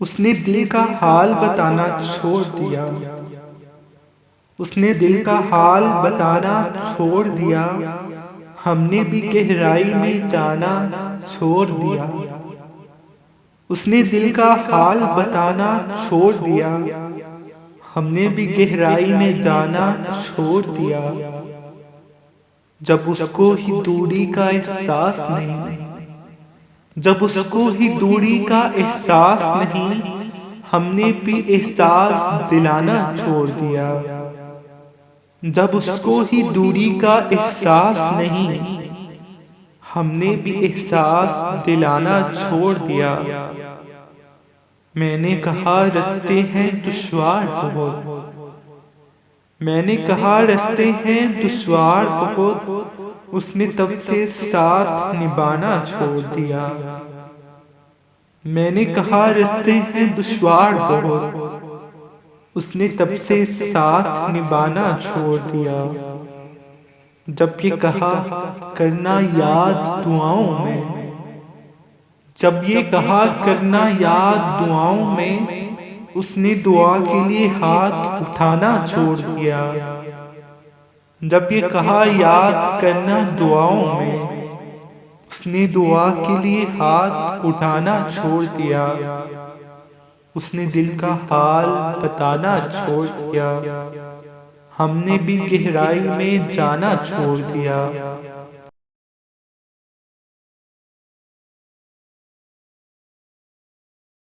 उसने दिल का हाल बताना छोड़ दिया। उसने दिल का हाल बताना छोड़ दिया। हमने भी गहराई में जाना छोड़ दिया। उसने दिल का हाल बताना छोड़ दिया। हमने भी गहराई में जाना छोड़ दिया। जब उसको ही दूरी का एहसास नहीं, जब उसको ही दूरी का एहसास नहीं, हमने भी एहसास दिलाना छोड़ दिया। जब उसको ही दूरी का एहसास नहीं, हमने भी एहसास दिलाना छोड़ दिया। मैंने कहा रास्ते हैं दुश्वार बहुत, मैंने कहा रास्ते हैं दुश्वार बहुत, उसने तब से साथ निभाना छोड़ दिया। मैंने कहा रास्ते हैं दुश्वार बहुत, उसने तब से साथ निभाना छोड़ दिया। जब ये कहा करना याद दुआओं में, जब ये कहा करना याद दुआओं में, उसने दुआ के लिए हाथ उठाना छोड़ दिया। जब ये कहा याद करना दुआओं में, उसने दुआ के लिए हाथ उठाना छोड़ दिया। उसने दिल का हाल बताना छोड़ दिया। हमने भी गहराई में जाना छोड़ दिया।